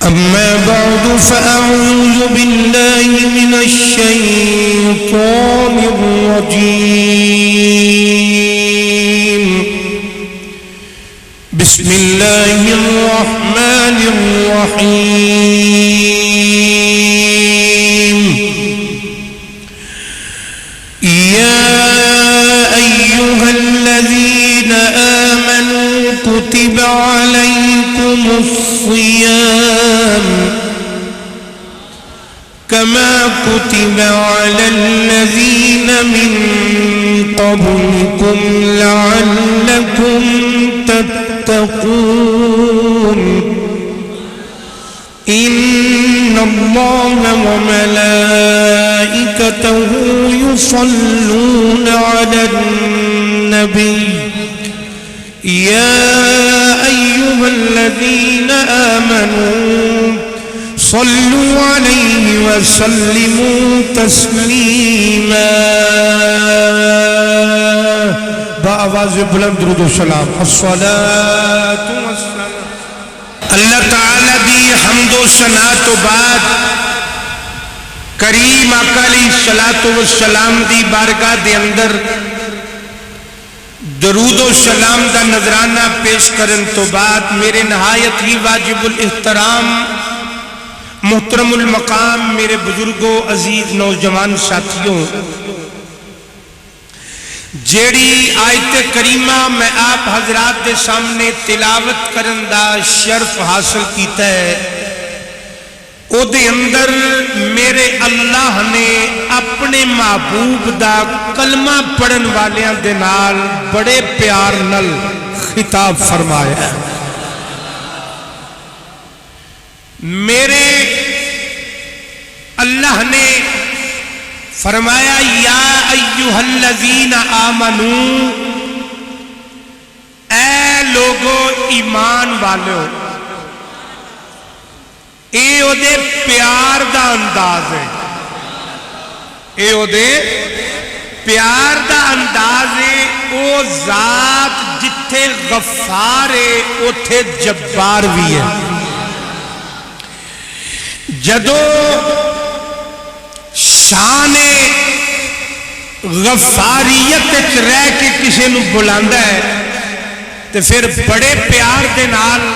أما بعد فأعوذ بالله من الشيطان الرجيم بسم الله الرحمن الرحيم يا أيها الذين آمنوا كتب عليكم الصيام كما كتب على الذين من قبلكم لعلكم تتقون إن الله وملائكته يصلون على النبي يا أيها الذين آمنوا صلوا عليه وسلموا تسليما بآواز بلند درود و سلام الصلاة والسلام اللہ تعالی دی حمد و ثنا تو بعد کریم آقا علیہ الصلوۃ والسلام دی بارگاہ دے اندر درود و سلام دا نذرانہ پیش کرن تو بعد میرے نہایت ہی واجب الاحترام محترم المقام میرے بزرگوں عزیز نوجوان ساتھیوں جیڑی آیت کریمہ میں آپ حضرات دے سامنے تلاوت کرن دا شرف حاصل کیتا ہے او دے اندر میرے اللہ نے اپنے محبوب دا کلمہ پڑھن والیاں دے نال بڑے پیار نال خطاب فرمایا ہے میرے اللہ نے فرمایا یا ایھا الذین آمنو اے لوگو ایمان والو اے او دے پیار دا انداز ہے اے او دے پیار دا انداز ہے او ذات جتھے غفار ہے اتھے جبار بھی ہے جدو شان غفاریت رہ کے کسی نو بلاندا ہے تو پھر بڑے پیار دے نال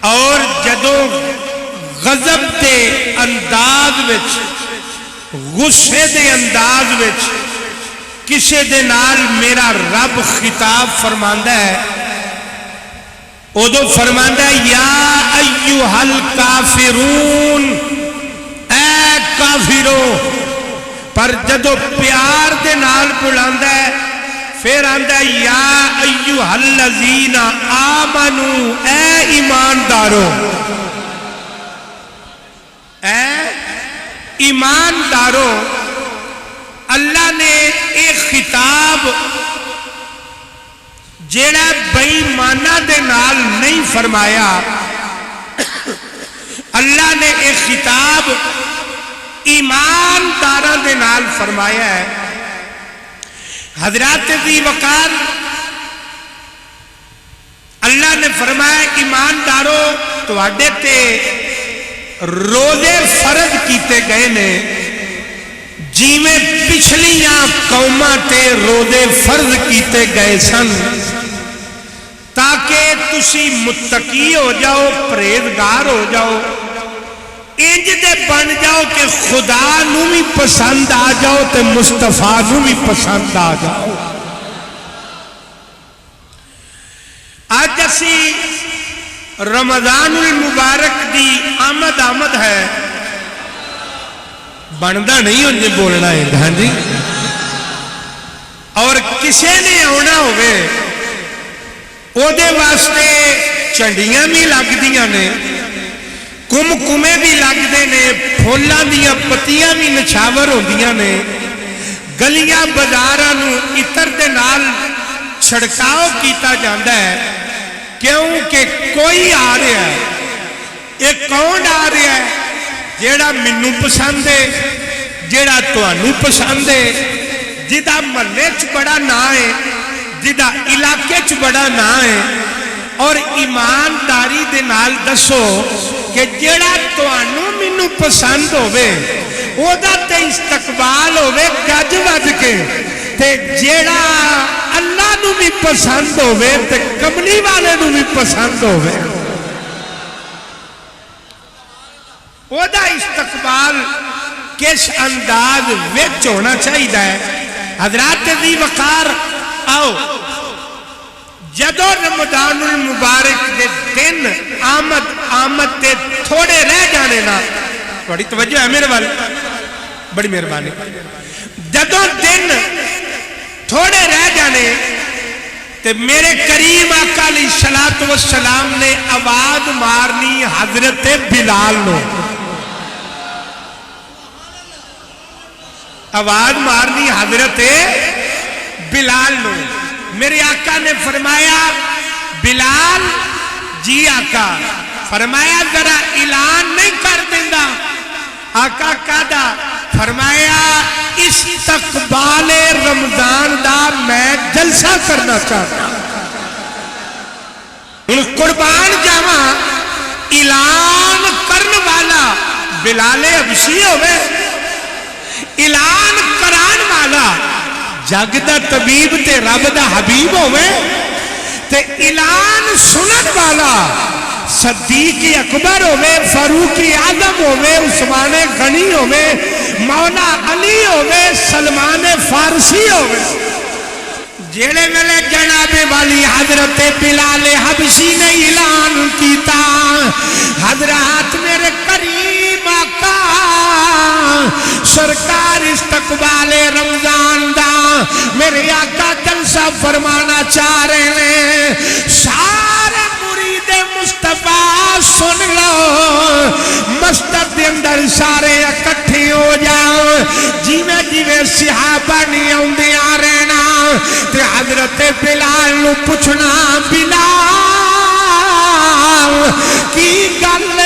اور جدو غضب دے انداز وچ غصے دے انداز وچ کسے دے نال میرا رب خطاب فرماندا ہے ادو فرماندا ہے یا ایھا الکافرون اے کافرو پر جدو پیار دے نال بلاندا ہے پھر آندا ہے یا ایھا الذین آمنو اے ایماندارو اے ایماندارو اللہ نے ایک خطاب جیڑا بے ایمانہ دے نال نہیں فرمایا اللہ نے ایک خطاب ایمانداراں دے نال فرمایا ہے حضرات ذی وقار اللہ نے فرمایا ایماندارو تواڈے تے روزے فرض کیتے گئے نے جیویں پچھلیاں قوماں تے روزے فرض کیتے گئے سن تاکہ تسی متقی ہو جاؤ پرہیزگار ہو جاؤ انج دے بن جاؤ کہ خدا نو بھی پسند آ جاؤ تے مصطفیٰ نو بھی پسند آ جاؤ آج اسی رمضان المبارک دی آمد ہے بندا نہیں انجے بولنا ہے ہاں جی اور کسے نے آنا ہوئے او دے واسطے چنڈیاں بھی لگ دیاں نے کمکمے بھی لگ دے نے پھولاں دیاں پتیاں بھی نچھاور ہوندیاں نے گلیاں بازاراں نو عطر دے نال چھڑکاؤ کیتا جاندا ہے کیونکہ کوئی آ رہا ہے ایک کون آ رہا ہے جیڑا مینوں پسند ہے جیڑا تانوں پسند ہے جدا محلے چ بڑا نا ہے جدا علاقے چ بڑا نا ہے اور ایمانداری دے نال دسو کہ جڑا تانوں مینوں پسند ہوے او دا تے استقبال ہوے گج وج کے تے جڑا اللہ نو بھی پسند ہوے تے کملی والے نو بھی پسند ہوے او دا استقبال کس انداز وچ ہونا چاہیے حضرات ذی وقار آؤ جدو رمضان المبارک دے دن آمد تے تھوڑے رہ جانے نا بڑی توجہ ہے میرے والے بڑی مہربانی جدو دن تھوڑے رہ جانے تے میرے کریم آقا علیہ الصلوۃ والسلام نے آواز مارنی حضرت بلال نو آواز مارنی حضرت بلال نو میرے آقا نے فرمایا بلال جی آقا فرمایا ذرا اعلان نہیں کر دیندا آقا کہدا فرمایا استقبال رمضان دا میں جلسہ کرنا چاہتا ہوں قربان جاواں اعلان کرن والا بلال حبشی ہوئے اعلان کران والا جگ دا طبیب تے رب دا حبیب ہوئے تے اعلان سنن والا صدیق اکبر ہوئے فاروق اعظم ہوئے عثمان غنی ہوئے مولا علی ہوئے سلمان فارسی ہوئے جیڑے ویلے جناب والی حضرت بلال حبشی نے اعلان کیتا حضرات میرے کریم آقا سرکار استقبال رمضان دا میرے آقا جلسہ فرمانا چاہ رہے ہیں سارے مرید مصطفیٰ سن لو مسجد دے اندر سارے اکٹھے ہو جاؤ جیویں جیویں صحابہ نہیں آندے آ رہنا تے حضرت بلال نو پوچھنا بلال کی گل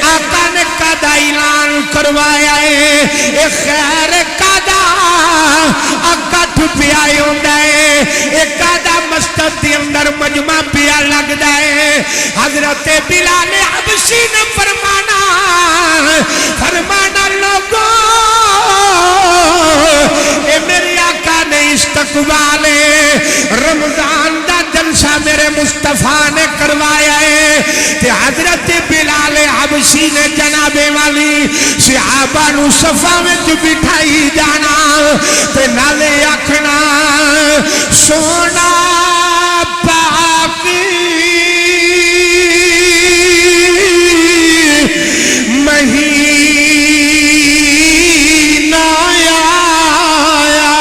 آقا نے کدا اعلان کروایا ہے اے خیر کدا اکٹھ پیا ہوندا ہے اے کدا مسجد دے اندر مجمع پیا لگدا ہے حضرت بلال حبشی نے فرمانا لوگوں اے میرے آقا نے استقبال رمضان دا جلسہ میرے مصطفیٰ نے کروایا ہے کہ حضرت بلال حبشی نے جناب والی صحابہ نو صفا میں بٹھائی جانا تے نالے آکھنا سونا پاک مہینہ آیا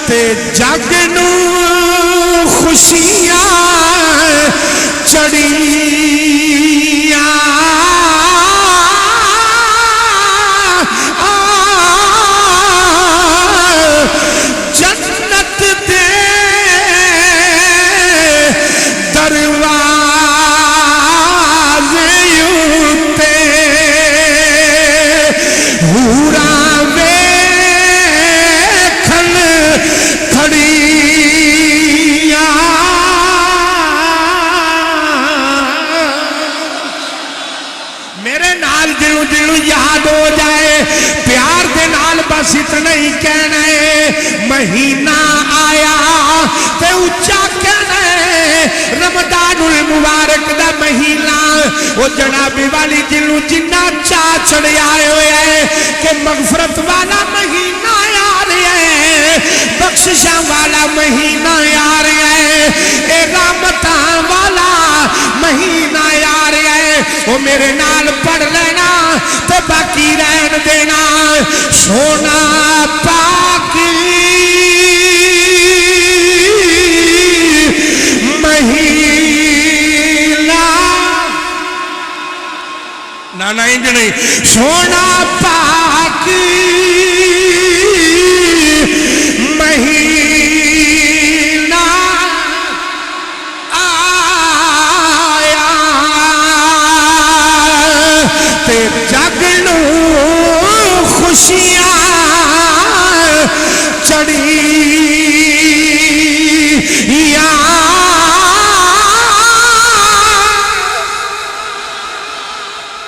تے جگ نو خوشیاں چڑھیاں جنت دے دروازے اُتے حوراں ویکھن کھڑیاں میرے نال دلوں دلوں یاد ہو جائے پیار دے نال بس اتنا ہی کہنا ہے مہینہ آیا تے اچھا کہنا ہے رمضان المبارک دا مہینہ وہ جنابی والی جنوں جنہ چاہ چڑھے آئے ہوئے ہیں کہ مغفرت والا مہینہ آ رہا ہے بخششاں والا مہینہ آ رہا ہے اے رحمتاں والا مہینہ آ رہا ہے وہ میرے نال پڑھ لینا تو باقی رہن دینا سونا پاک مہینہ نانا انج نہیں سونا پاک مہینہ آیا تے جگ نو خوشیاں چڑھیاں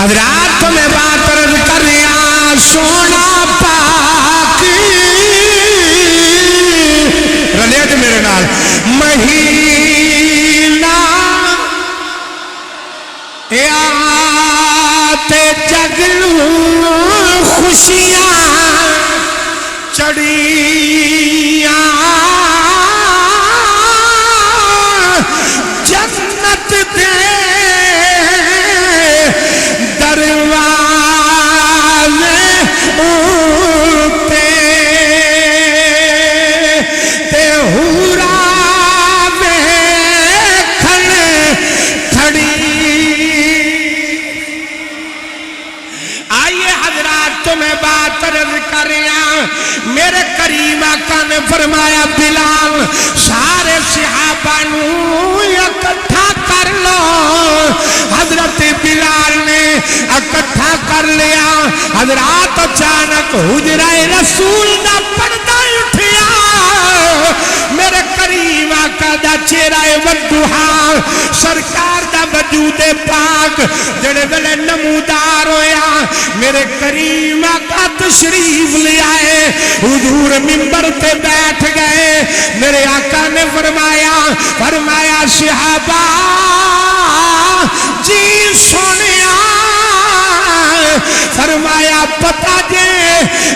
حضرات تو میں بات عرض کر رہا سونا پاک رلے تو میرے نال مہینہ تے جگلوں خوشیاں چڑیاں جنت دے دروازے اونتے تے حورا ویکھن کھڑی آئیے حضرات تمہیں بات عرض کر رہا میرے کریم آقا نے فرمایا بلال سارے صحابہ نو اکٹھا کر لو حضرت بلال نے اکٹھا کر لیا حضرات اچانک حجرہ رسول دا پردہ اٹھیا میرے کریم آقا دا چہرہ والدحا سرکار دا وجود پاک جڑے ویلے نمودار ہویا میرے کریم آقا تشریف لے آئے حضور منبر تے بیٹھ گئے میرے آقا نے فرمایا صحابہ جی سونیا فرمایا پتہ جے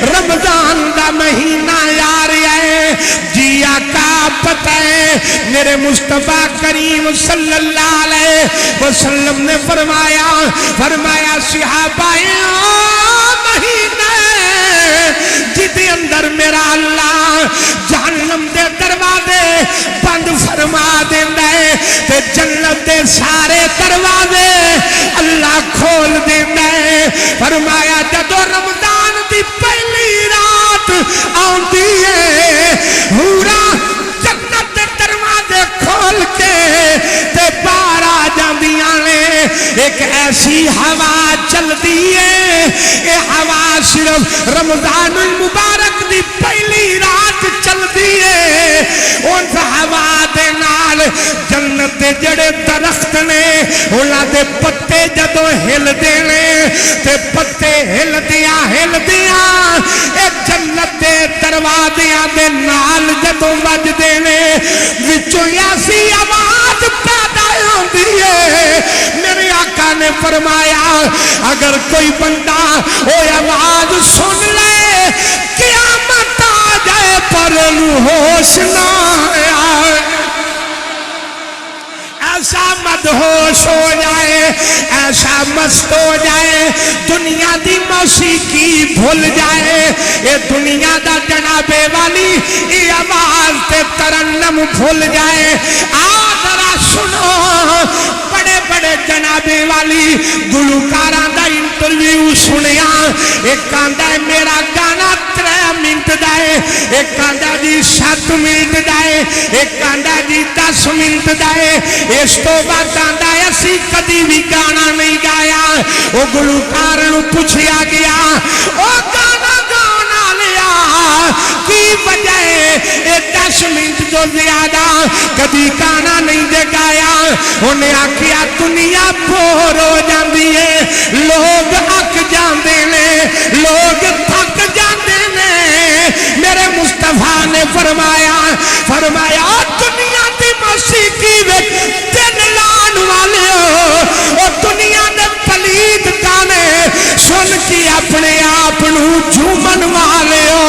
رمضان دا مہینہ یار ہے جی آقا پتہ ہے میرے مصطفیٰ کریم صلی اللہ علیہ وسلم نے فرمایا صحابہ مہینہ جدے اندر میرا اللہ جہنم دے دروازے بند فرما دیندہ ہے تے جنت دے سارے دروازے اللہ کھول دیندہ ہے فرمایا جدو رمضان دی پہلی رات آندی ہے حورا جنت دے دروازے کھول کے تے باہر آ جاندیاں نے ایک ایسی ہوا چل دی ہے یہ ہوا صرف رمضان المبارک دی پہلی رات چل دی ہے ان ہوا دے نال جنت دے جڑے درخت نے انہاں دے پتے جدو ہل دینے تے پتے ہل دیاں ایک جنت دے دروازیاں دے نال جدو بج دینے وچوں ایسی آواز پیدا ہوندی ہے میرے آقا نے فرمایا اگر کوئی بندہ وہ آواز سن لے قیامت آ جائے پر ہوش نہ آئے ایسا مدہوش ہو جائے ایسا مست ہو جائے دنیا دی موسیقی بھول جائے یہ دنیا دا جنابے والی یہ آواز تے ترنم بھول جائے ذرا سنو بڑے بڑے جنابے والی گلوکاراں دا انٹرویو سنیا ایک آندا ہے میرا گانا 3 منٹ دا ہے ایک آندا جی 7 منٹ دا ہے ایک آندا جی 10 منٹ دا ہے اس تو بعد آندا ہے اسی کدی بھی گانا نہیں گایا وہ گلوکار نو پوچھیا گیا او گانا گانا لیا کی وجہ ہے 10 منٹ جو زیادہ کدی گانا نہیں دے گایا انہیں آکھیا دنیا بور ہو جاندی ہے لوگ اک جاندے نے لوگ تھک جاندے نے میرے مصطفیٰ نے فرمایا دنیا دی موسیقی وچ دن لان والے ہو اور دنیا دے پلید گانے سن کے اپنے آپ جھومن والے ہو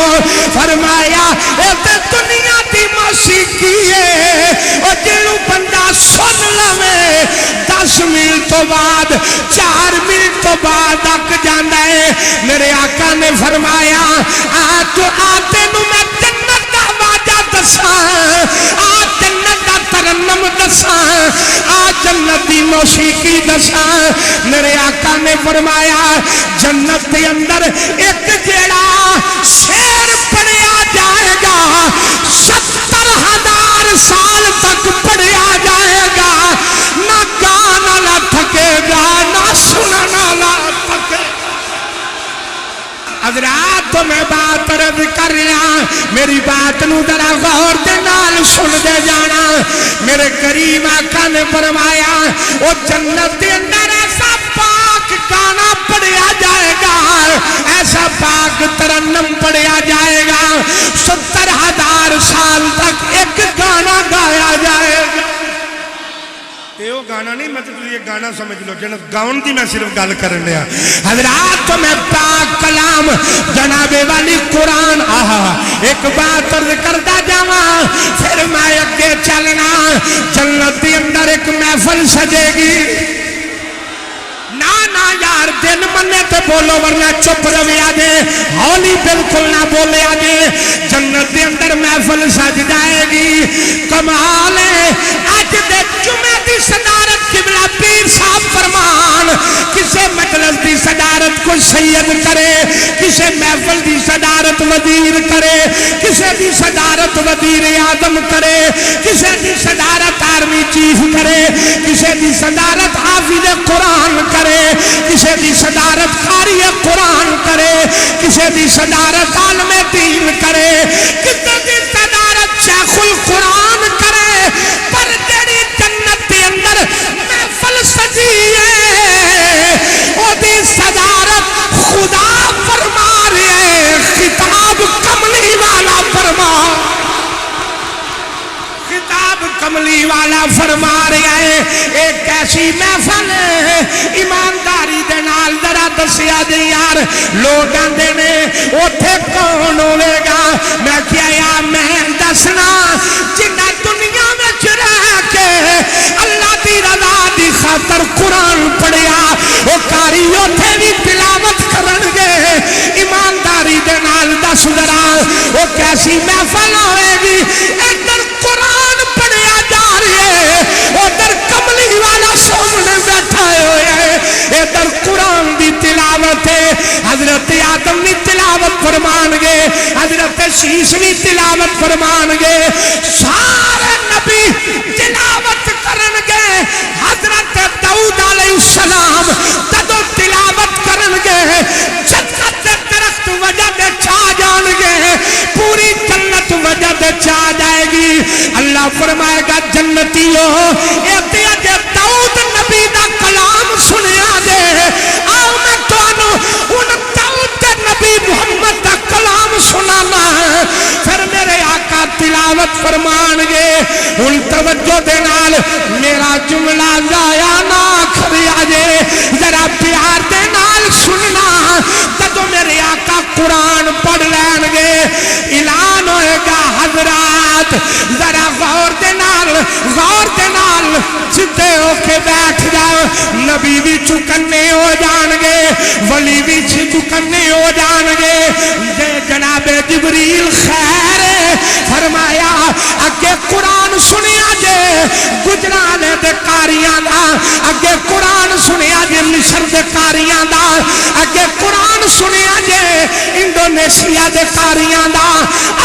فرمایا اے تے دنیا دی موسیقی ہے اور جنوں بندہ سن لوے 10 منٹ تو بعد 4 منٹ تو بعد اک جاندا ہے میرے آقا نے فرمایا آتے نو میں جنت دا واجہ دساں جنت دا ترنم دساں جنت دی موسیقی دساں میرے آقا نے فرمایا جنت دے اندر ایک جیڑا شعر پڑھیا جائے گا 70,000 سال تک پڑھیا جائے گا نہ گانا نہ تھکے گا نہ سننا نہ تھکے حضرات تو میں بات عرض کر رہا میری بات نو ذرا غور دے نال سن دے جانا میرے کریم آقا نے فرمایا او جنت دے اندر ایسا پاک گانا نہیں مطلب یہ گانا سمجھ لو جنت گاؤن دی میں صرف گل کرن دیا حضرات تو میں پاک کلام جناب والی قرآن ایک بات عرض کرتا جاواں پھر میں اگے چلنا جنت دی اندر ایک محفل سجے گی نا یار دن منے تے بولو ورنہ چپ رویا دے ہولی بالکل نہ بولیا دے جنت دے اندر محفل سج جائے گی کمال ہے اج دے جمعے دی صدارت قبلہ پیر صاحب فرمان کسے مجلس دی صدارت کو سید کرے کسے محفل دی صدارت وزیر کرے کسے دی صدارت وزیر اعظم کرے کسے دی صدارت آرمی چیف کرے کسے دی صدارت حافظ قرآن کرے کسے دی صدارت قاری قرآن کرے کسے دی صدارت عالم دین کرے کسے دی صدارت شیخ القرآن کرے پر جڑی جنت کے اندر محفل سجی ہے او دی صدارت خدا فرما رہے خطاب کملی والا فرما کملی والا فرما رہا ہے ایک ایسی محفل ہے ایمانداری دے نال ذرا دسیا جی یار لوگ آندے نے اوتھے کون ہوے گا میں کیا یا میں دسنا جنہ دنیا وچ رہ کے اللہ دی رضا دی خاطر قرآن پڑھیا او قاری اوتھے بھی تلاوت کرن گے ایمانداری دے نال دس ذرا او کیسی محفل ہوے گی ادھر قرآن پڑھیا جا رہی ہے ادھر کملی والا سامنے بیٹھا ہوئے ہے ادھر قرآن دی تلاوت ہے حضرت آدم بھی تلاوت فرمان گے حضرت شیش بھی تلاوت فرمان گے سارے نبی تلاوت کرن گے حضرت داؤد علیہ السلام تدو تلاوت کرن گے جنت درخت وجہ دے چھا جان گے پوری جنت وجہ دے چھا جائے گی اللہ فرمائے گا جنتیوں اے داؤد نبی دا کلام سنیا دے آؤ میں توانو ان داؤد نبی محمد دا کلام سنانا ہے پھر میرے آقا تلاوت فرمان گے ان توجہ دے نال میرا جملہ ضائع نہ کھریا جے ذرا پیار دے نال سننا تدو میرے آقا قرآن پڑھ لین گے اعلان ہوئے گا حضرات ذرا غور دے نال سدھے ہو کے بیٹھ جاؤ نبی بھی چکنے ہو جان گے ولی بھی چکنے ہو جان گے جناب جبریل خیر فرمایا اگے قرآن سنیا جے گجرانے دے کاریاں دا اگے قرآن سنیا جے مصر دے کاریاں دا اگے قرآن سنیا جے انڈونیشیا دے کاریاں دا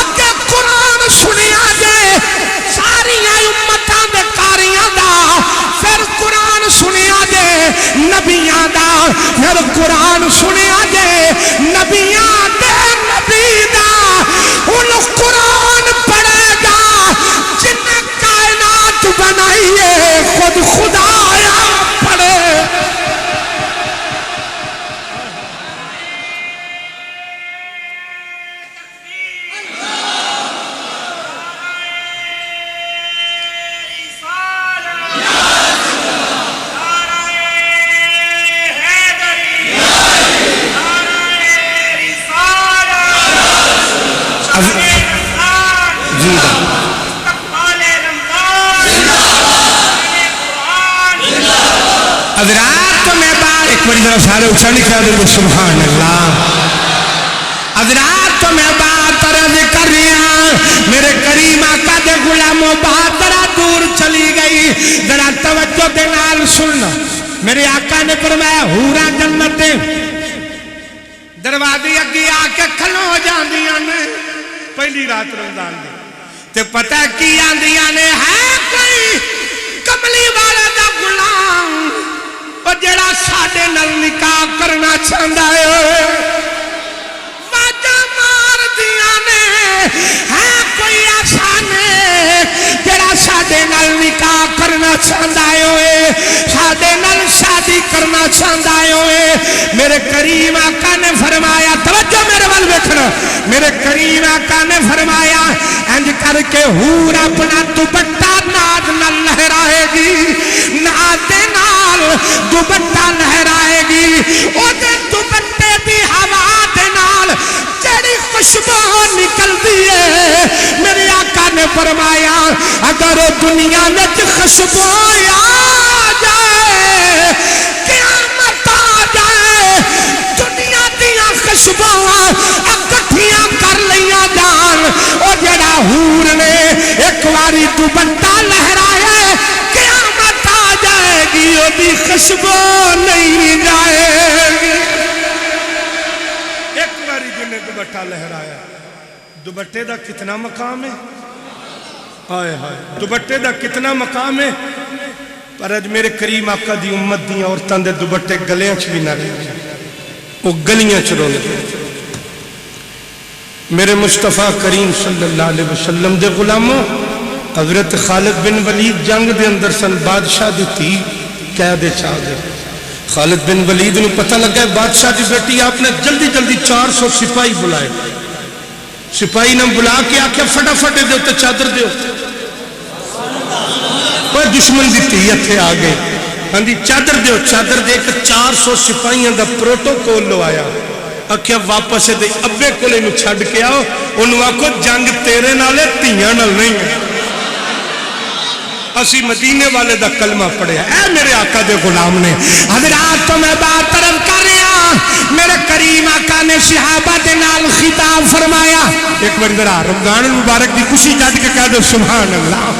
اگے قرآن سنیا جے ساری امتاں دے کاریاں دا پھر قرآن سنیا جے نبیاں دا پھر قرآن سنیا جے نبیاں دے نبی دا ان قرآن پڑھے گا جن نے کائنات بنائی ہے خود خدا آیا پڑھے حضرات میں بات ایک بڑی طرح سارے اچھا لکھا دے سبحان اللہ حضرات میں بات عرض کر رہا میرے کریم آقا دے غلاموں بات ذرا دور چلی گئی ذرا توجہ دے نال سننا میرے آقا نے فرمایا حورا جنت دے دروازے اگے آ کے کھلو جاندیاں نے پہلی رات رمضان دی تے پتہ کی آندیاں نے ہے کوئی کملی والے دا غلام اور جڑا ساڈے نال نکاح کرنا چاہندا ہے واجہ مار دیاں نے ہے کوئی آسان جڑا ساڈے نال نکاح کرنا چاہندا ہے ساڈے نال شادی کرنا چاہندا ہے میرے کریم آقا نے فرمایا توجہ میرے ول ویکھنا میرے کریم آقا نے فرمایا انج کر کے حور اپنا دوپٹہ ناز نال لہرائے گی، نال دے نال دوپٹہ لہرائے گی، او دے دوپٹے دی ہوا دے نال جڑی خوشبو نکل دیئے، میرے آقا نے فرمایا اگر دنیا میں خوشبو آ جائے، قیامت آ جائے، دنیا دیا خوشبو اکٹھیاں کر لیا جان، او جڑا حور نے ایک واری دوپٹہ لہرایا قیامت آ جائے گی، او دی خوشبو نہیں جائے گی۔ ایک واری جنہیں دوپٹہ لہرایا، دوپٹے دا کتنا مقام ہے، آئے ہائے دوپٹے دا کتنا مقام ہے، پر اج میرے کریم آقا دی امت دی عورتاں دے دوپٹے گلیاں چ بھی نہ رہے، وہ گلیاں چ رول گئے۔ میرے مصطفیٰ کریم صلی اللہ علیہ وسلم دے غلاموں، حضرت خالد بن ولید جنگ دے اندر سن، بادشاہ دی تھی قید چا گئے۔ خالد بن ولید نے پتہ لگا ہے بادشاہ دی بیٹی، آپ نے جلدی جلدی 400 سپاہی بلائے، سپاہی نے بلا کے آکھیا فٹافٹ دیو تے چادر دیو، وہ دشمن دی تھی اتھے آ گئے، ہاں دی چادر دیو، چادر دے کے 400 سپاہیاں دا پروٹوکول لو آیا، آکھیا واپس دے ابے کو لے نو چھڑ کے آؤ، انہوں آکھو جنگ تیرے نالے تیاں نال نہیں ہے۔ اسی مدینے والے دا کلمہ پڑھے، اے میرے آقا دے غلام نے، حضرات تو میں بات طرف کر رہا، میرے کریم آقا نے صحابہ دے نال خطاب فرمایا، ایک بار ذرا رمضان المبارک دی خوشی جاٹ کے کہہ دو سبحان اللہ۔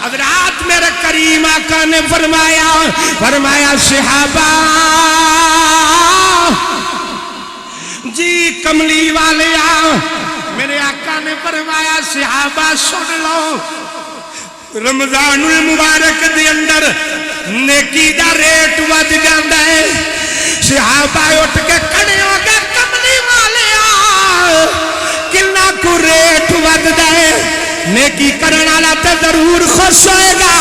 حضرات میرے کریم آقا نے فرمایا صحابہ جی کملی والے آؤ، میرے آقا نے فرمایا صحابہ سن لو، رمضان المبارک دے اندر نیکی دا ریٹ ود جاندا ہے، صحابہ اٹھ کے کھڑے ہو گئے، کملی والے آؤ کنا کو ریٹ ود دے، نیکی کرن والا تے ضرور خوش ہوئے گا،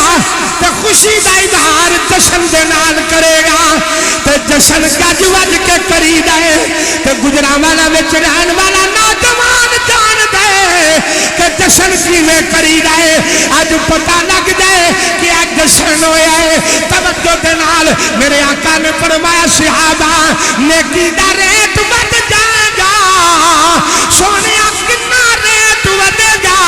تے خوشی دا اظہار جشن دے نال کرے گا، تے جشن گج وج کے کری دے، تے گجرانوالا وچ رہن والا نوجوان جان دے کہ جشن کیویں کری دے، اج پتہ لگ دے کہ اج جشن ہویا ہے۔ توجہ دے نال میرے آقا نے فرمایا صحابہ نیکی دا ریٹ ود جائے گا، سونے کتنا ریٹ ودے گا،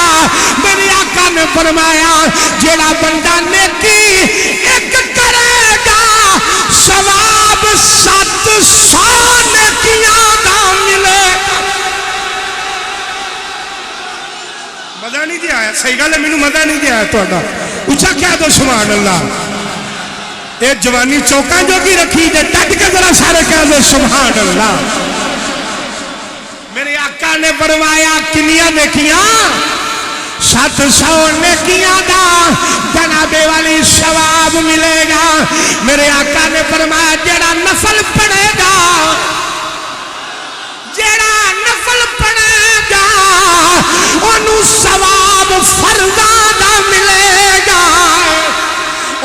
میرے آقا نے فرمایا جیڑا بندہ نیکی ایک کرے گا ثواب 700 نیکیاں دا ملے گا۔ مزہ نہیں دیا ہے، صحیح گل ہے، مینوں مزہ نہیں دیا ہے تہاڈا، اچھا کہہ دو سبحان اللہ۔ اے جوانی چوکاں جو کی رکھی جے ڈٹ کے ذرا سارے کہہ دو سبحان اللہ۔ میرے آقا نے فرمایا کنیاں نیکیاں 700 نیکیاں دا جناب والی ثواب ملے گا۔ میرے آقا نے فرمایا جیڑا نفل پڑھے گا، جیڑا نفل پڑھے گا انہوں ثواب فرضاں دا ملے گا،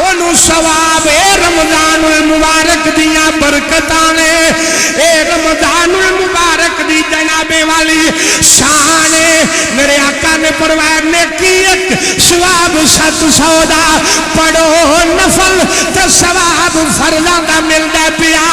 انہوں ثواب اے رمضان المبارک دیاں برکتاں نے، اے رمضان المبارک دی جناب والی شان ہے۔ میرے آقا نے فرمایا نیکی ایک ثواب 700 دا، پڑھو نفل تے ثواب فرضاں دا ملدا پیا۔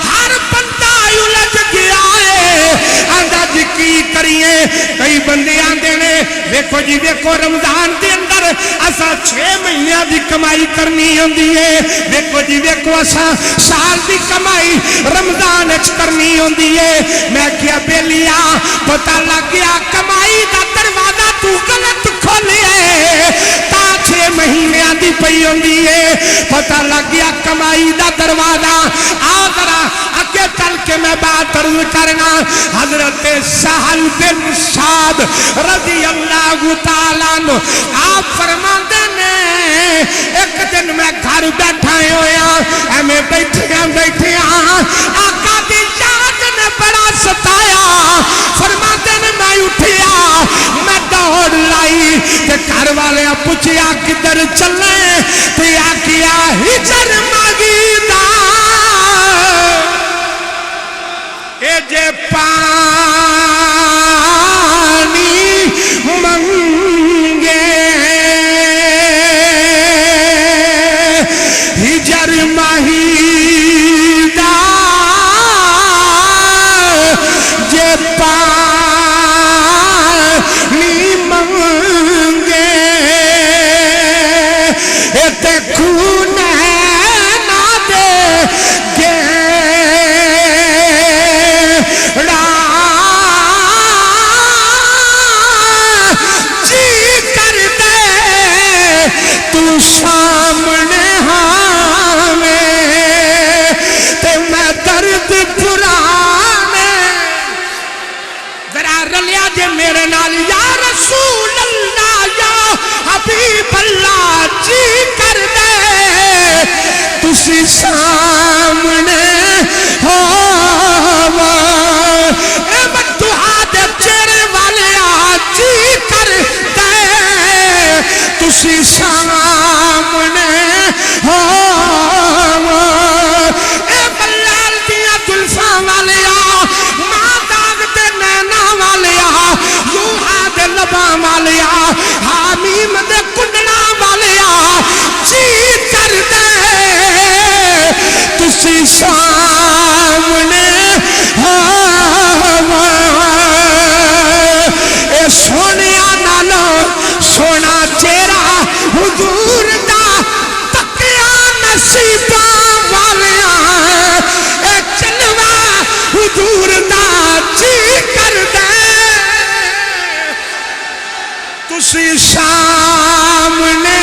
ہر بندہ الجھ گیا ہے، آندا جی کی کریے، کئی بندے آندے نے دیکھو جی دیکھو رمضان دے اندر اساں 6 مہینے دی کمائی کرنی ہوندی ہے، دیکھو جی دیکھو اساں سال دی کمائی رمضان وچ کرنی ہوندی ہے۔ میں کیا بیلیا پتہ لگ گیا کمائی دا دروازہ تو غلط کھولیا تا 6 مہینے دی پئی ہوندی ہے، پتہ لگ گیا کمائی دا دروازہ۔ آ ذرا اگے چل کے میں بات عرض کرنا، حضرت سہل بن سعد رضی اللہ تعالیٰ عنہ آپ فرماندے نے ایک دن میں گھر بیٹھا ہویا، ہمیں بیٹھے آقا دی یاد نے بڑا ستایا، فرماندے نے میں اٹھیا، میں دوڑ لائی تے گھر والے پوچھیا کدھر چلے تے آکھیا ہجر مانگی دا اے جے پانی منگے جی کر دے تسی سامنے ہوو اے بدعا دے چہرے والیا جی کر دے تسی سامنے ہوو اے بلال دیا زلفاں والیا ماں داغ دے نینا والیا یوہا دے لباں والیا حامیم دے کنڈنا والیا جی کر دے تسی سامنے ہوو اے سونیا نالو سونا چہرہ حضور دا تکیا نصیباں والیا اے چلوا حضور دا جی کر دے تسی سامنے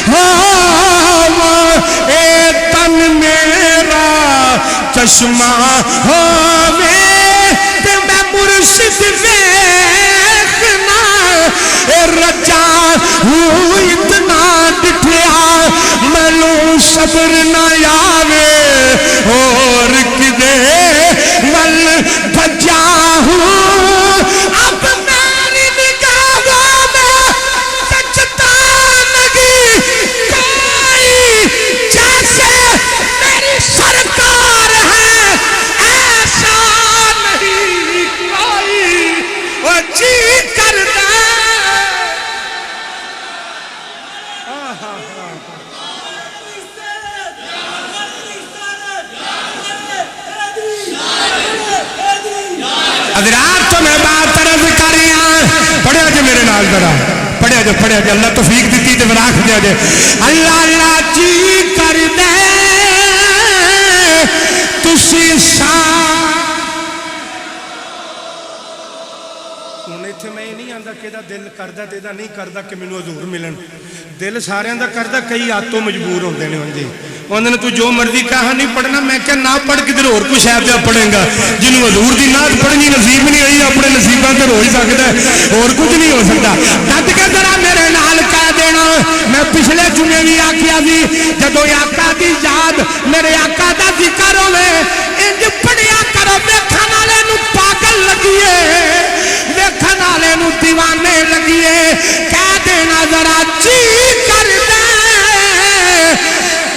ہوو اے تن میرا چشمہ ہووے تے میں مرشد ویکھنا اے رجا ہوں اتنا ڈٹھیا مینوں صبر نہ آوے اور کدے ول بھجا ہوں اب میری نگاہوں میں سچتانگی کوئی جیسے میری سرکار ہے ایسا نہیں کوئی وہ جی کر دے حضرات تو میں بات طرف کر رہی ہوں پڑھیا جے میرے نال ذرا پڑھیا جے اللہ توفیق دیتی تے راکھ دیا جے اللہ اللہ جی کر دے تسی ہن ایتھے میں نہیں آندا کہ دا دل کردا تے دا نہیں کردا کہ مینوں حضور ملن دل ساریاں دا کردا کئی آتوں مجبور ہوندے نے ہن جی انہوں نے تو جو مرضی کہا نہیں پڑھنا میں کہا نہ پڑھ کدھر اور کچھ ہے پہ پڑھیں گا جنہوں حضور دی نعت پڑھنی نصیب نہیں ہوئی اپنے نصیباں تے رو ہی سکتا ہے اور کچھ نہیں ہو سکتا ڈٹ کے ذرا میرے نال کہہ دینا میں پچھلے جمعے بھی آکھیا سی جدوں آقا دی یاد میرے آقا دا ذکر ہوے انج پڑھیا کرو ویکھن والے نوں پاگل لگیے ویکھن والے نوں دیوانے لگیے کہہ دینا ذرا جی کر دے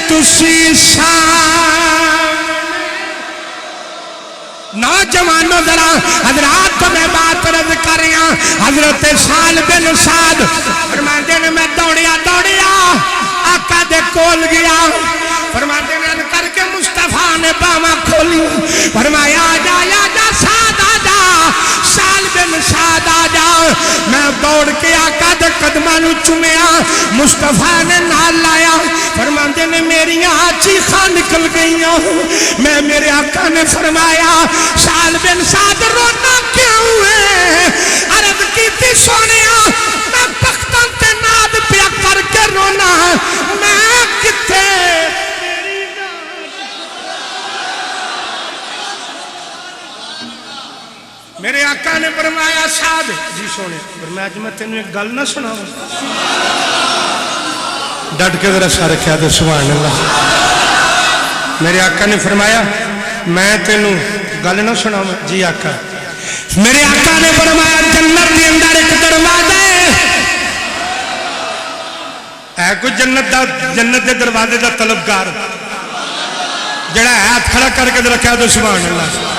تسی نوجوانوں ذرا حضرات کو میں بات رد کر رہی ہوں حضرت سال بن سعد فرماتے ہیں میں دوڑیا آقا دے کول گیا فرماتے ہیں کر کے مصطفیٰ نے باواں کھولی فرمایا آجا سعد آجا سال بن سعد آجا میں دوڑ کے آقا دے قدماں نوں چومیا مصطفیٰ نے نال لایا فرماتے ہیں میری چیخاں نکل گئیاں میں میرے آقا نے فرمایا سال بن سعد رونا کیوں ہے عرض کی تھی سونیا میں پختن تے ناد پیا کر کے رونا میں کتے میرے آقا نے فرمایا سعد جی سونے فرمایا کہ میں تینوں ایک گل نہ سناؤں ڈٹ کے ذرا سا رکھیا تو سبحان اللہ میرے آقا نے فرمایا میں تینوں گل نہ سناؤں جی آقا میرے آقا نے فرمایا جنت کے اندر ایک دروازہ ہے کوئی جنت کے دروازے کا طلبگار جڑا ہاتھ کھڑا کر کے رکھا تو سبحان اللہ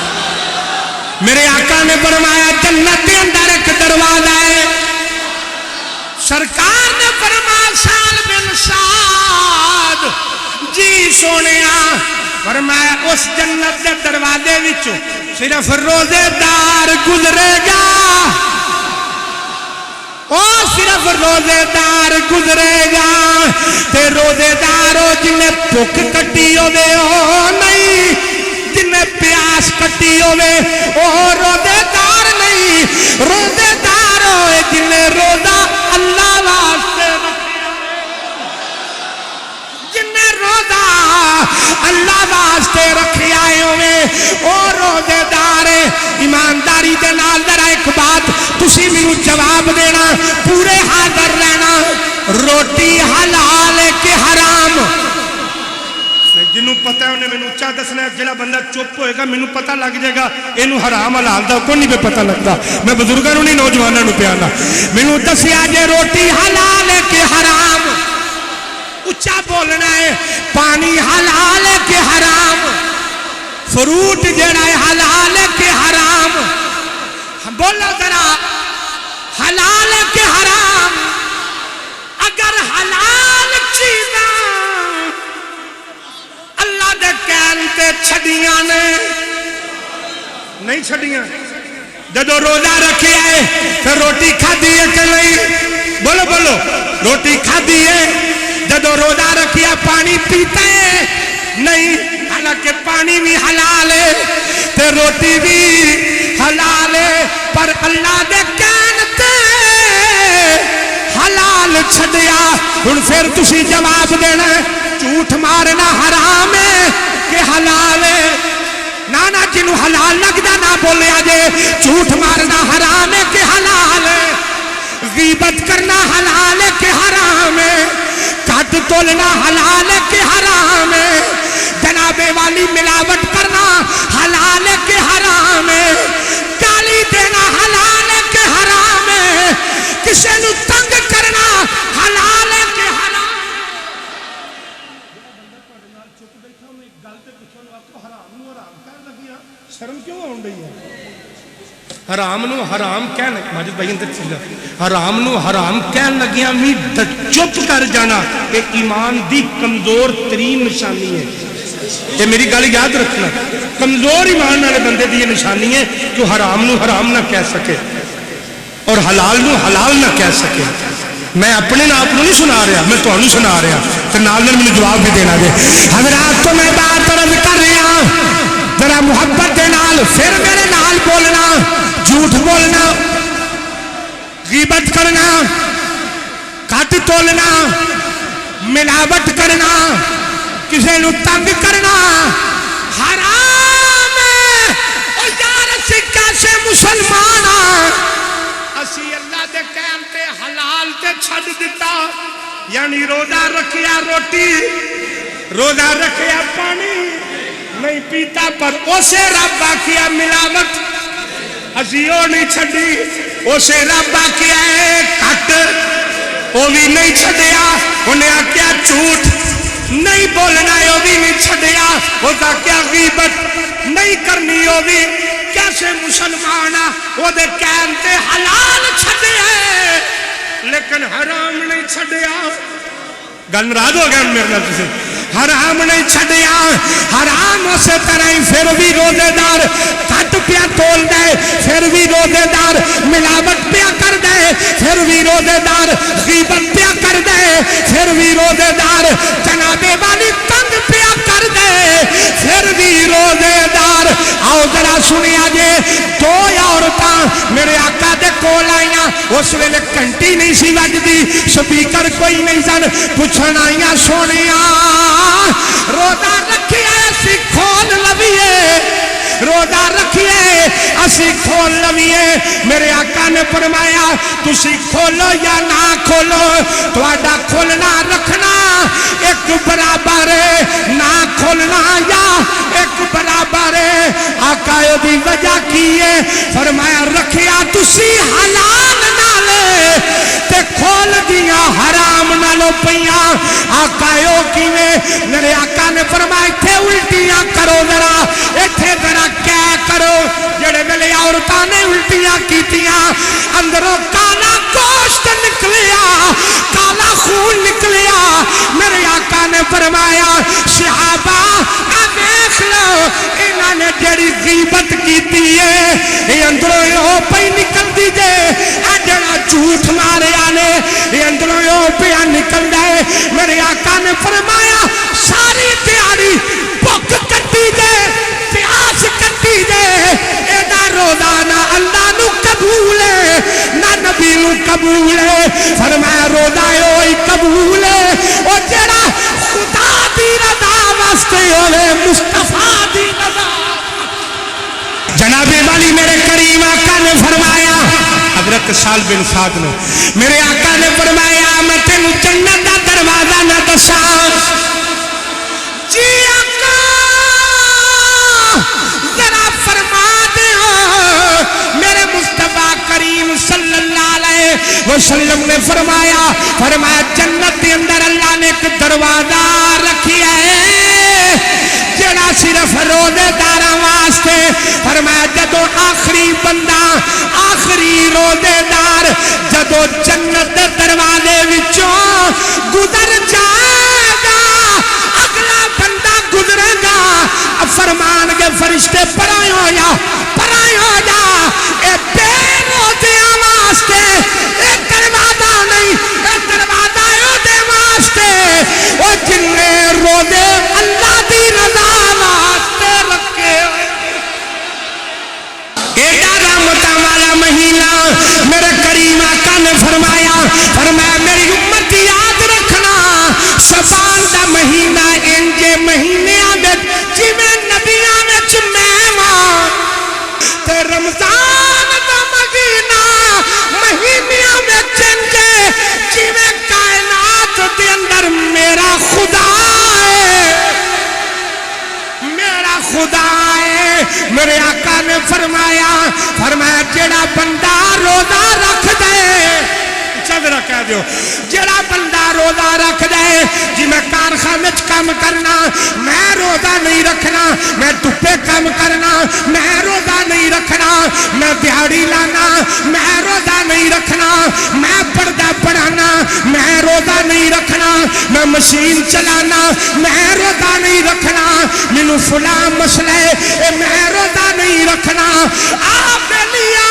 میرے آقا نے فرمایا جنت کے اندر ایک دروازہ ہے سرکار نے فرمایا سال بن سعد جی سونے فرمایا اس جنت کے دروازے وچوں صرف روزے دار گزرے گا صرف روزے دار گزرے گا تے روزے دار ہو جنہیں بھوک کٹی ہوے او نہیں جنہیں پیاس کٹی ہوے او روزے دار نہیں روزے دار ہوئے جنہیں روزہ اللہ واسطے جنہیں روزہ اللہ واسطے رکھے آئے ہوئے اور روزے دار ایمانداری دے نال ذرا ایک بات تسی مینوں جواب دینا پورے حاضر رہنا روٹی حلال ہے کہ حرام؟ جنہوں پتہ ہے انہیں میں اچھا دسنا ہے، جڑا بندہ چپ ہوئے گا میں پتہ لگ جائے گا اینو حرام حلال دا کوئی نہیں پتہ لگتا. میں بزرگاں نوں نہیں نوجواناں نوں پیانا. میں دسیا جے روٹی حلال ہے کہ حرام؟ اچھا بولنا ہے. پانی حلال ہے کہ حرام؟ فروٹ جڑا ہے حلال ہے کہ حرام؟ بولو ذرا حلال ہے کہ حرام؟ اگر حلال چیزاں اللہ دے کہن تے چھڑیاں نے نہیں چھڑیاں. جدو روزہ رکھیا ہے پھر روٹی کھادی ہے کہ نہیں؟ بولو بولو روٹی کھادی ہے. جدو روزہ رکھیا پانی پیتا ہے نہیں؟ حالانکہ پانی بھی حلال ہے تے روٹی بھی حلال ہے، پر اللہ دے کہن تے حلال چھڑیا. ہن پھر تسی جواب دینا ہے جھوٹ مارنا حرام ہے کہ حلال ہے؟ نانا جنوں حلال لگدا نہ بولیا جے. جھوٹ مارنا حرام ہے کہ حلال ہے؟ غیبت کرنا حلال ہے کہ حرام ہے؟ کٹ تولنا حلال ہے کہ حرام ہے؟ جنابے والی ملاوٹ کرنا حلال ہے کہ حرام ہے؟ گالی دینا حلال ہے کہ حرام ہے؟ کسی نو تنگ کرنا حلال ہے کہ حرام؟ شرم کیوں آن رہی ہے؟ حرام نو حرام کہنے ماجد بھائی اندر چیزا حرام نو حرام کہنے لگیاں می چپ کر جانا ایک ایمان دی کمزور ترین نشانی ہے. یہ میری گل یاد رکھنا، کمزور ایمان والے بندے دی یہ نشانی ہے کہ حرام نو حرام نہ کہہ سکے اور حلال نو حلال نہ کہہ سکے. میں اپنے آپ کو نہیں سنا رہا، میں تو انہوں سنا رہا تو نال نے مجھے جواب بھی دینا دے. حضرات تو میں بات عرض کر رہا ذرا محبت دے نال پھر میرے نال بولنا. جھوٹ بولنا، غیبت کرنا، کٹ تولنا، ملاوٹ کرنا، کسی نو تنگ کرنا حرام ہے. اور یار اسی کیسے مسلمان اسی اللہ دے کہن تے حلال تے چھڑ دیتا. یعنی روزہ رکھیا روٹی، روزہ رکھیا پانی نہیں پیتا، پر اسے رب آکھیا ملاوٹ اسی وہ نہیں چھڑی. اسے رب آکھیا ہے کٹ وہ بھی نہیں چھڑیا. انہیں آکھیا جھوٹ نہیں بولنا وہ بھی نہیں چھڑیا. وہ آکھیا غیبت نہیں کرنی وہ بھی. کیسے مسلمان وہ دے کہن تے حلال چھڑیا لیکن حرام نہیں چھڑیا. گل ناراض ہو گیا میرے نال تسی؟ حرام نہیں چھڑیا. حرام اسی طرح ہی پھر بھی روزے دار کٹ پیا تول دے، پھر بھی روزے دار ملاوٹ پیا کر دے، پھر بھی روزے دار غیبت پیا کر دے، پھر بھی روزے دار جنابے والی تنگ پیا کر دے، پھر بھی روزے دار. آؤ ذرا سنیا جے دو عورتاں میرے آقا دے کول آئیاں. اس ویلے گھنٹی نہیں سی وجدی، سپیکر کوئی نہیں سن. پوچھن آئیاں سونیاں روزہ رکھیا اسی کھول لویے، روزہ رکھیے اسی کھول لویے. میرے آقا نے فرمایا تسی کھولو یا نہ کھولو تہاڈا کھولنا رکھنا ایک برابر ہے، نہ کھولنا یا ایک برابر ہے. آقا دی وجہ کی ہے؟ فرمایا رکھیا تسی حلال نالے تے کھول دیا حرام نالو پیاں. آقا یو کیویں؟ میرے آقا نے فرمایا ایتھے الٹیاں کرو ذرا، ایتھے ذرا کیا کرو. جڑے ویلے عورتاں نے الٹیاں کیتیاں اندروں کالا گوشت نکلیا، کالا خون نکلیا. میرے آقا نے فرمایا صحابہ دیکھ لو انہاں نے جڑی غیبت کیتی ہے یہ اندروں یوں پئی نکل دی جے. اے جڑا جھوٹ ماریا نے یہ اندروں یوں پیا نکل جائے. میرے آقا نے فرمایا ساری دیاری بھوک کٹی دے، پیاس کٹی دے، ایڈا روزہ نہ اللہ نو قبول ہے نہ نبی نو قبول ہے. فرمایا روزہ ہوئی قبول ہے او جڑا خدا دی رضا واسطے ہوے، مصطفیٰ دی رضا. جناب والی میرے کریم آقا نے فرمایا، حضرت سال بن سعد نے میرے آقا نے فرمایا میں تینوں جنت دا دروازہ نہ دساں؟ جی آقا ذرا فرما دیا۔ میرے مصطفیٰ کریم صلی اللہ علیہ وسلم نے فرمایا جنت کے اندر اللہ نے ایک دروازہ رکھیا ہے جڑا صرف روزے داراں واسطے۔ فرمایا جدو آخری بندہ آخری روزے دار جدو جنت دے دروازے وچوں گزر جائے گا اگلا بندہ گزرے گا فرمان کے فرشتے پرائے ہو جا اے بے روزیاں واسطے اے دروازہ نہیں اے دروازہ اے دے واسطے او جن نے روزے اللہ دی رضا واسطے رکھے ایڈا رحمتاں والا مہینہ میرے کریم آقا نے فرمایا میری امت یاد رکھنا شعبان دا مہینہ انجے مہینیاں وچ جویں نبیاں وچ میں واں تے رمضان دا مہینہ مہینیاں وچ انجے جویں کائنات دے اندر میرا خدا ہے۔ میرے آقا نے فرمایا جڑا بندہ روزہ رکھ دے ذرا کہہ دیو جڑا بندہ روزہ رکھ دے جی میں کارخانے کام کرنا میں روزہ نہیں رکھنا، میں دھوپے کام کرنا میں روزہ نہیں رکھنا، میں دیہڑی لانا میں روزہ نہیں رکھنا، میں پردہ پڑھانا میں روزہ نہیں رکھنا، میں مشین چلانا میں روزہ نہیں رکھنا، مینوں فلاں مسئلہ ہے میں روزہ نہیں رکھنا۔ آپ لیا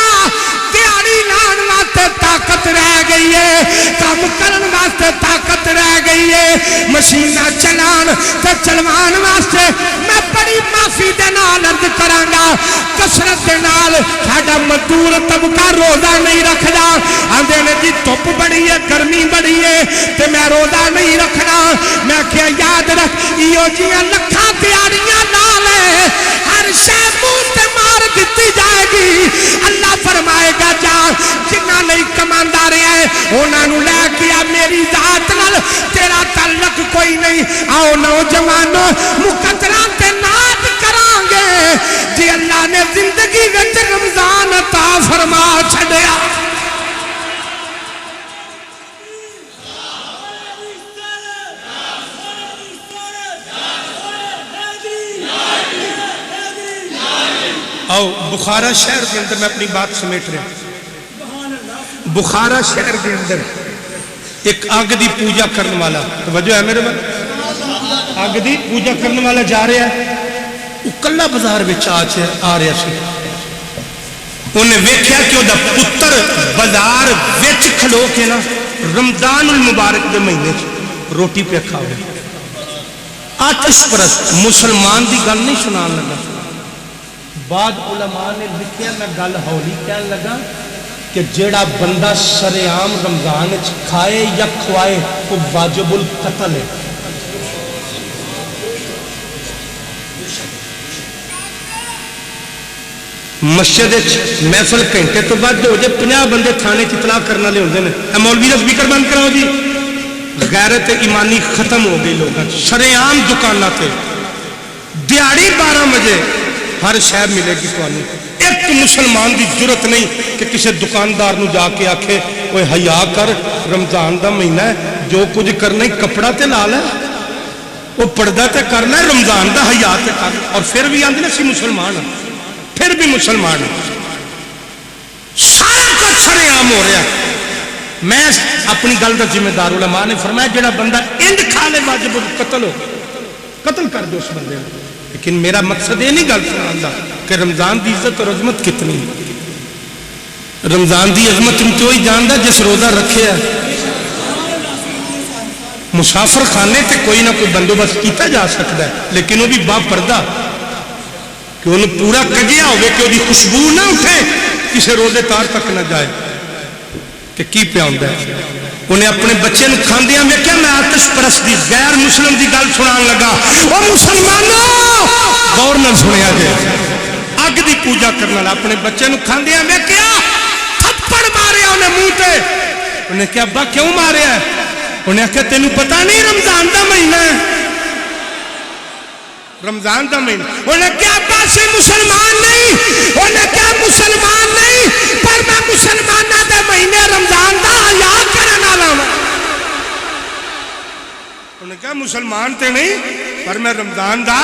دیہڑی لان واسطے طاقت رہ گئی ہے، کام کرن واسطے طاقت رہ گئی ہے، مشینہ چلان تے چلوان واسطے میں بڑی معافی دے نال عرض کراں گا کثرت دے نال ساڈا مزدور طبقہ روزہ نہیں رکھدا، آندے نے جی دھوپ بڑی ہے گرمی بڑی ہے تے میں روزہ نہیں رکھنا۔ میں کیا یاد رکھ ایو جیاں لکھاں تیاریاں نال ہر شے منہ تے مار دتی جائے گی۔ اللہ فرمائے گا جا جنہاں لئی کماندا رہیا ہے انہاں نوں لے کے آ، میری ذات نال تیرا تعلق کوئی نہیں۔ آؤ نوجوانوں مقدراں تے ناز کران گے جی اللہ نے زندگی وچ رمضان عطا فرما چھڈیا۔ آؤ بخارا شہر کے اندر میں اپنی بات سمیٹ رہا ہوں۔ بخارا شہر کے اندر ایک آگ دی پوجا کرنے والا، توجہ ہے میرے بات، آگ دی پوجا کرنے والا جا رہا ہے، وہ کلا بازار وچ آ رہا سی، انہیں ویکھیا کہ وہ دا پتر بازار وچ کھلو کے نا رمضان المبارک دے مہینے روٹی پہ کھاوے، آتش پرست مسلمان دی گل نہیں سنان لگا۔ بعد علماء نے لکھیا میں گل ہولی کہنے لگا کہ جیڑا بندہ سرعام رمضان کھائے یا کھوائے وہ واجب القتل ہے۔ مسجد محفل گھنٹے تو بعد ہو جائے 50 بندے تھانے اطلاع کرنا لے ہوندے نے، اے مولوی دا سپیکر بند کراؤ جی۔ غیرت ایمانی ختم ہو گئی لوگاں، سرعام دکاناں تے دیہڑی 12 بجے ہر شہر ملے گی تو ایک مسلمان دی جرت نہیں کہ کسی دکاندار نو جا کے آکھے اوے حیا کر رمضان دا مہینہ ہے جو کچھ کرنا ہی کپڑا تے لا لے، وہ پردہ تے کر لے، رمضان دا حیا تے کر، اور پھر بھی آندے سی مسلمان، پھر بھی مسلمان سارا کچھ سرعام ہو رہا ہے۔ میں اپنی گل دا ذمہ دار علماء نے فرمایا جڑا بندہ انج کھا لے واجب قتل ہو، قتل کر دو اس بندے کو۔ لیکن میرا مقصد یہ نہیں گل سنانا کہ رمضان دی عزت اور عظمت کتنی ہے۔ رمضان دی عظمت تو ہی جاندا جس روزہ رکھے ہے۔ مسافر خانے تے کوئی نہ کوئی بندوبست کیتا جا سکتا ہے، لیکن وہ بھی با پردہ کہ انہوں پورا کجیا ہوئے کہ وہ خوشبو نہ اٹھے کسی روزے تار تک نہ جائے کہ کی پہ آندا ہے۔ انہیں اپنے بچے نو کھاندیاں میں کیا میں آتش پرست دی غیر مسلم دی گل سنان لگا، او مسلمانوں غور نہ سنیا جائے، اگ دی پوجا کرنے والا اپنے بچے نو کھاندیاں میں کیا تھپڑ ماریا انہیں منہ تے، انہیں کیا ابا کیوں ماریا ہے؟ انہیں آخیا تینوں پتہ نہیں رمضان دا مہینہ ہے؟ رمضان دا مہینہ. انہیں کیا عباسی مسلمان نہیں، انہیں کیا مسلمان نہیں، پر میں مسلمانہ دے مہینے رمضان دا حیا کرن والا ہاں. انہیں کیا مسلمان تے نہیں پر میں رمضان دا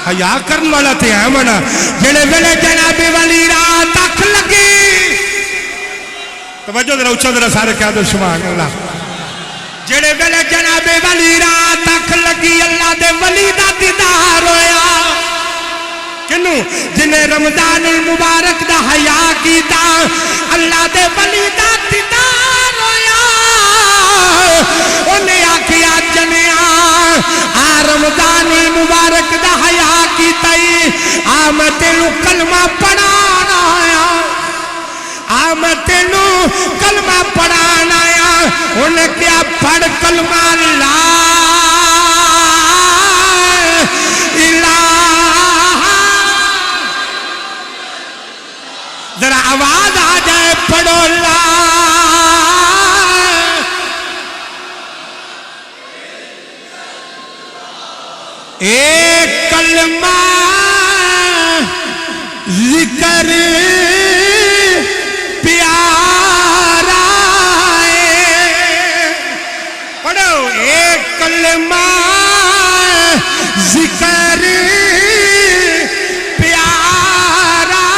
حیا کرن والا تے ہے منا. جڑے ویلے جناب والی رات اکھ لگی، توجہ ذرا اچھا ذرا سارے کہہ دو سبحان اللہ. جڑے ویلے جناب والی رات اکھ لگی، اللہ دے ولی دا دیدار ہویا. کنوں؟ جنہیں رمضان المبارک دا حیا کیتا، اللہ دے ولی دا دیدار ہویا. انہیں آکھیا جنیا آ رمضان المبارک دا حیا کیتا ہی، آ میں تینوں کلمہ پڑھانا آیا، آ میں تینوں کلمہ پڑھانا آیا. انہیں کیا پڑھ کلمہ لا الہ. ذرا آواز آ جائے پڑھو لا. ایک کلمہ ذکر پیارا ہے. پڑھو ایک کلمہ ذکر پیارا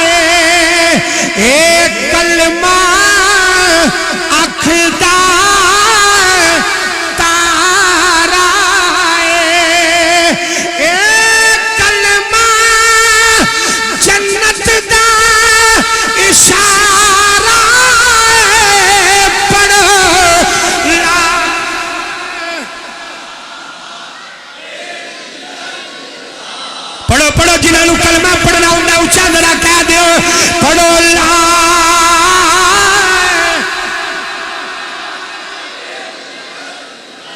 ہے. ایک کلمہ اکھدا جنہوں کلمہ پڑھنا ہوتا اچھا ذرا کہہ دیو پڑھو لا.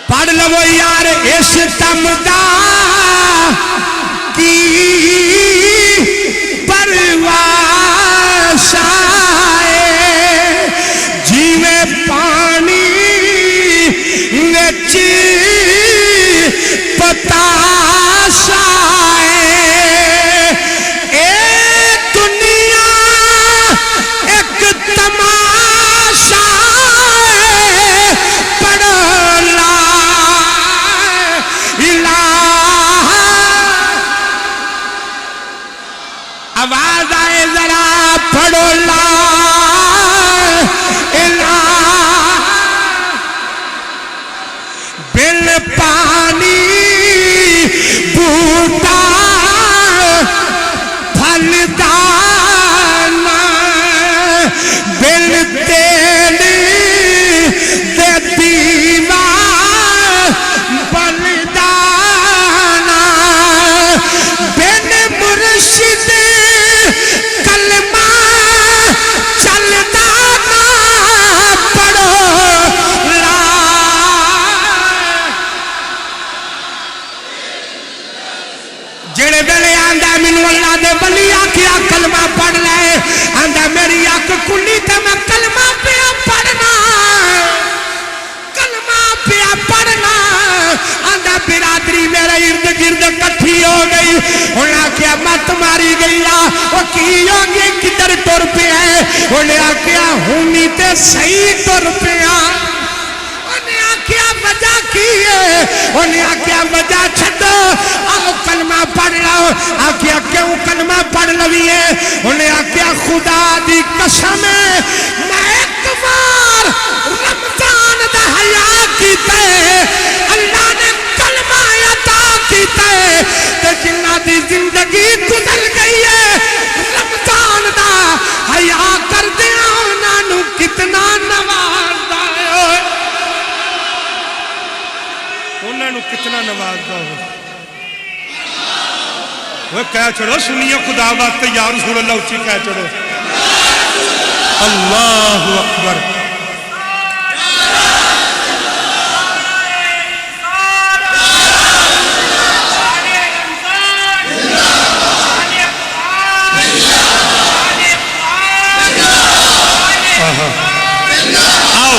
پڑھ لو یار اس تمدا کی پرواز آئے، جیویں پانی وچ پتاش آئے. آواز آئے ذرا پڑھو لا الہ. بن پانی بوٹا پھلدا نہ، بن تیل دے دیوا بلدا نہ، بن مرشد کلمہ چلدا نہ. پڑھو لا. جڑے ویلے آندا مینوں اللہ دے ولی آکھیا کلمہ پڑھ لے، آندا میری اکھ کھلی تے میں کلمہ پیا پڑھنا، کلمہ پیا پڑھنا. آندا برادری میرے ارد گرد کٹھی ہو گئی. انہیں آکھیا مت ماری گئی آ، وہ کی ہو گئی کدھر ٹر پیا ہے؟ انہیں آکھیا ہونی تے صحیح ٹر پیا. انہیں آکھیا وجہ کی ہے؟ انہیں آکھیا وجہ چھڈو، آؤ کلمہ پڑھ لو. آکھیا کیوں کلمہ پڑھ لویے؟ انہیں آکھیا خدا دی قسم ہے میں ایک بار رمضان دا حیا کیتے، اللہ نے کلمہ عطا کیتے، تے جنہ دی زندگی گزر گئی ہے رمضان دا حیا کر دیا انہاں نوں کتنا نوازدا ہے، انہاں نوں کتنا نوازدا ہے. وہ کہہ چھڑو سنیے خدا واسطے یا رسول اللہ اچھی کہہ چھڑو اللہ اکبر. آؤ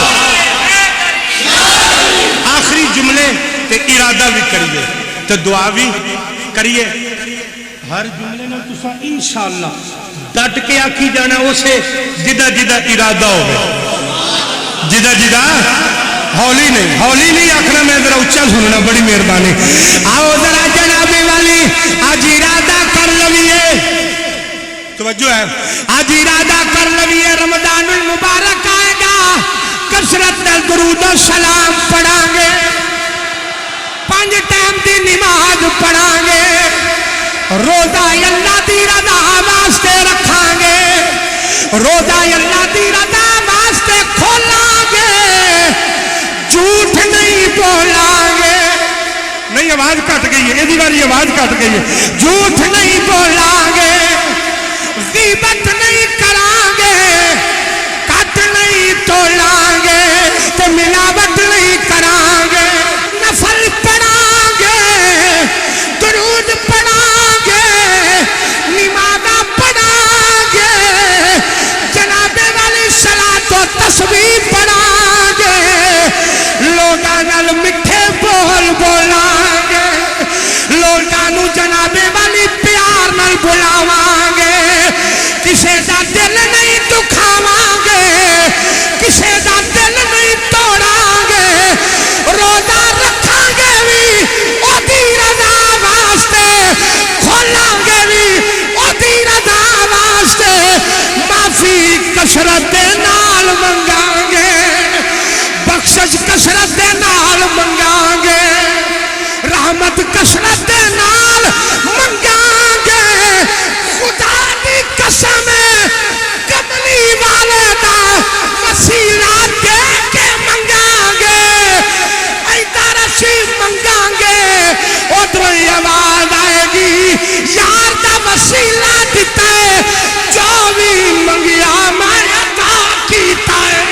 ارادہ بھی کریے تو دعا بھی کریے ہر جملے میں تسا انشاءاللہ ڈٹ کے آکھی جانا اسے جدہ جدہ ارادہ ہوگا جدہ جدہ ہولی نہیں آکھنا میں ذرا اچھا سننا بڑی مہربانی آؤ ذرا جناب والی آج ارادہ کر لویے توجہ ہے آج ارادہ کر لویے رمضان المبارک آئے گا کثرت درود و سلام پڑھیں گے 5 ٹائم دی نماز پڑھیں گے روزہ اللہ دی رضا واسطے رکھیں گے روزہ اللہ دی رضا واسطے کھولیں گے جھوٹ نہیں بولیں گے نہیں آواز کٹ گئی ہے یہ باری آواز کٹ گئی ہے جھوٹ نہیں بولیں گے غیبت نہیں کریں گے کٹ نہیں تولیں گے تو ملاوٹ نہیں کریں گے نفل پڑھیں گے درود پڑھیں گے نمازاں پڑھیں گے جناب والی صلاۃ و تسبیح پڑھیں گے لوگاں نال میٹھے بول بولیں گے لوگاں نو جناب والی پیار نال بلاواں گے کسے دا دل نہیں دکھاواں گے کسے دا دل نہیں توڑاں گے روزہ رکھاں گے بھی اودی رضا واسطے کھولاں گے بھی اودی رضا واسطے معافی کثرت دے نال منگاں گے بخشش کثرت دے نال منگاں گے رحمت کثرت دے نال منگاں گے خدا دی قسم کملی والے دا وسیلہ دے کے منگاں گے ایدہ رشید منگاں گے ادھر آواز آئے گی یار دا وسیلہ دیتا ہے جو بھی منگیا میں عطا کیتا ہے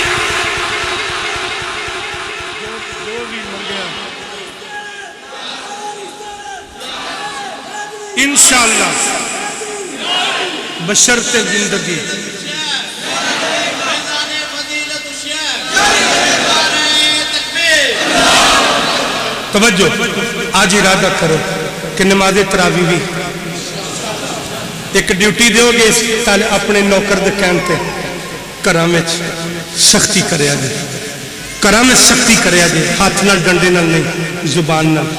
انشاءاللہ بشرط زندگی توجہ آج ارادہ کرو کہ نماز تراویح بھی ایک ڈیوٹی دیو گے اپنے نوکر دے کہن تے گھراں وچ سختی کریا جے گھراں وچ سختی کریا جے ہاتھ نال ڈنڈے نال نہیں زبان نال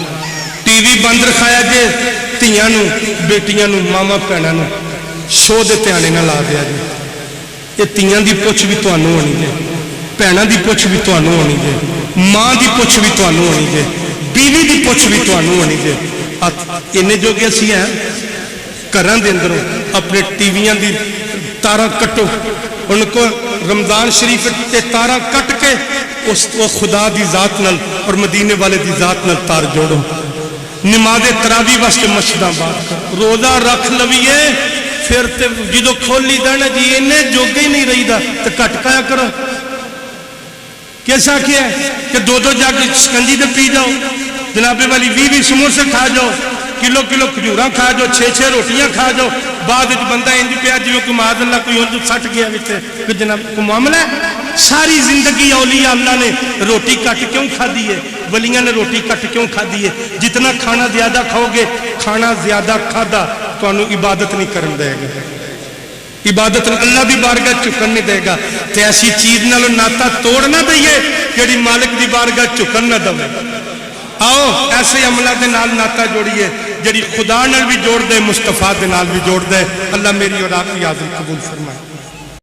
ٹی وی بند رکھایا جے تیاں نو بیٹیاں نو ماما بھیناں نو شو دے دھیانے نہ لا دیا جی یہ تیاں دی پوچھ بھی تانوں ہونی جے بھیناں دی پوچھ بھی تانوں ہونی جے ماں دی پوچھ بھی تانوں ہونی جے بیوی دی پوچھ بھی تانوں ہونی جے انہیں جو کہ اسی ہیں گھراں دے اندروں اپنے ٹی ویاں دی تاراں کٹو ان کو رمضان شریف تے تاراں کٹ کے اس خدا دی ذات نال اور مدینے والے دی ذات نال تار جوڑو نماز تراویح واسطے مشداں بات کر روزہ رکھ لویے پھر تے جدو کھولی دینا جی انہیں جوگے ہی نہیں رہی دا تو کٹ کھایا کرو کیسا کیا ہے کہ 2 جگ شکنجی دے پی جاؤ جناب والی 20 سموسے کھا جاؤ کلو کھجوراں کھا جاؤ 6 روٹیاں کھا جاؤ بعد بندہ انج پیا جی کوئی معاذ اللہ کوئی انج سٹ گیا کہ جناب کو معاملہ ہے ساری زندگی اولیاء اللہ نے روٹی کٹ کیوں کھا دی ہے ولیاں نے روٹی کٹ کیوں کھا دی ہے جتنا کھانا زیادہ کھاؤ گے کھانا زیادہ کھادا تو انہوں عبادت نہیں کرن دے گا عبادت اللہ دی بارگاہ چکن نہیں دے گا تے ایسی چیز نالو ناتا توڑ نہ دئیے جڑی مالک دی بارگاہ چکن نہ دے آؤ ایسے عملہ دے نال ناتا جوڑیے جڑی خدا نال بھی جوڑ دے مصطفیٰ دے نال بھی جوڑ دے اللہ میری اور آپ کی حاضری قبول فرمائے